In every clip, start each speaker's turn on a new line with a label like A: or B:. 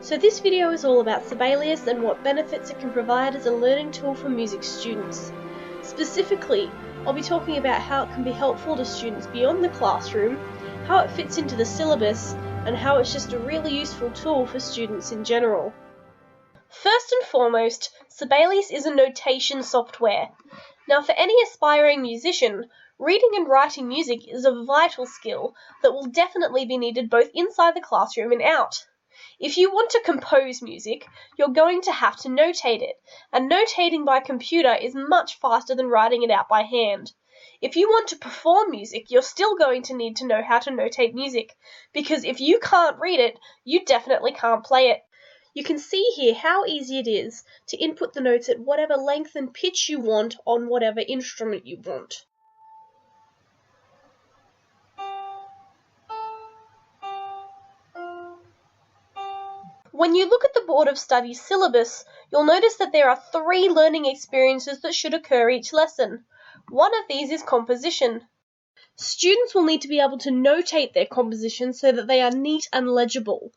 A: So this video is all about Sibelius and what benefits it can provide as a learning tool for music students. Specifically, I'll be talking about how it can be helpful to students beyond the classroom, how it fits into the syllabus, and how it's just a really useful tool for students in general. First and foremost, Sibelius is a notation software. Now, for any aspiring musician, reading and writing music is a vital skill that will definitely be needed both inside the classroom and out. If you want to compose music, you're going to have to notate it, and notating by computer is much faster than writing it out by hand. If you want to perform music, you're still going to need to know how to notate music, because if you can't read it, you definitely can't play it. You can see here how easy it is to input the notes at whatever length and pitch you want on whatever instrument you want. When you look at the Board of Studies syllabus, you'll notice that there are 3 learning experiences that should occur each lesson. One of these is composition. Students will need to be able to notate their composition so that they are neat and legible.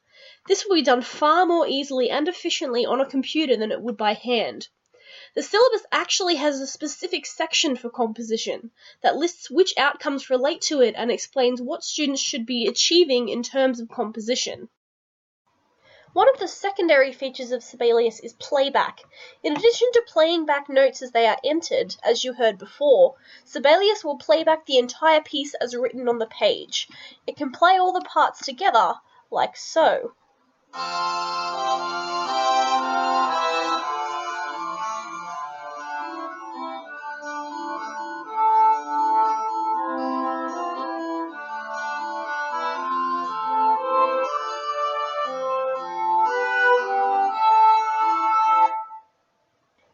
A: This will be done far more easily and efficiently on a computer than it would by hand. The syllabus actually has a specific section for composition that lists which outcomes relate to it and explains what students should be achieving in terms of composition. One of the secondary features of Sibelius is playback. In addition to playing back notes as they are entered, as you heard before, Sibelius will play back the entire piece as written on the page. It can play all the parts together, like so.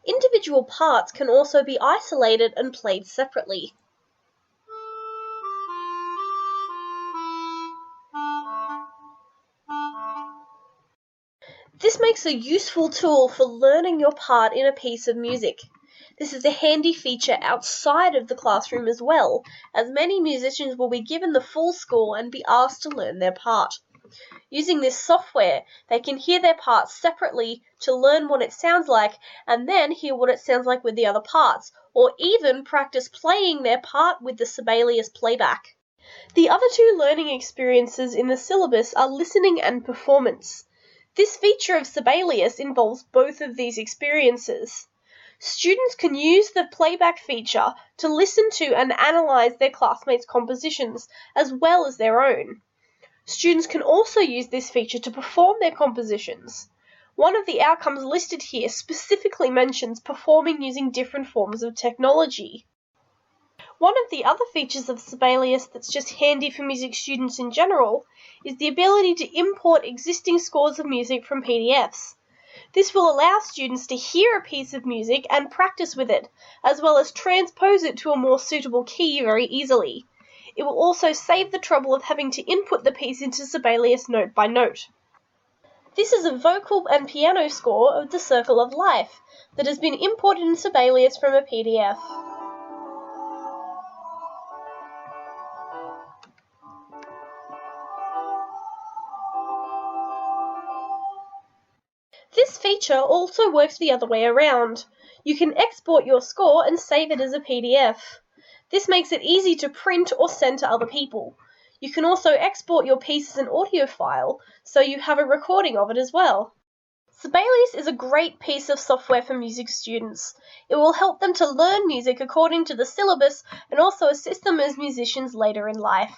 A: Individual parts can also be isolated and played separately. This makes a useful tool for learning your part in a piece of music. This is a handy feature outside of the classroom as well, as many musicians will be given the full score and be asked to learn their part. Using this software, they can hear their parts separately to learn what it sounds like and then hear what it sounds like with the other parts, or even practice playing their part with the Sibelius playback. The other 2 learning experiences in the syllabus are listening and performance. This feature of Sibelius involves both of these experiences. Students can use the playback feature to listen to and analyze their classmates' compositions as well as their own. Students can also use this feature to perform their compositions. One of the outcomes listed here specifically mentions performing using different forms of technology. One of the other features of Sibelius that's just handy for music students in general is the ability to import existing scores of music from PDFs. This will allow students to hear a piece of music and practice with it, as well as transpose it to a more suitable key very easily. It will also save the trouble of having to input the piece into Sibelius note by note. This is a vocal and piano score of The Circle of Life that has been imported in Sibelius from a PDF. This feature also works the other way around. You can export your score and save it as a PDF. This makes it easy to print or send to other people. You can also export your piece as an audio file, so you have a recording of it as well. Sibelius is a great piece of software for music students. It will help them to learn music according to the syllabus and also assist them as musicians later in life.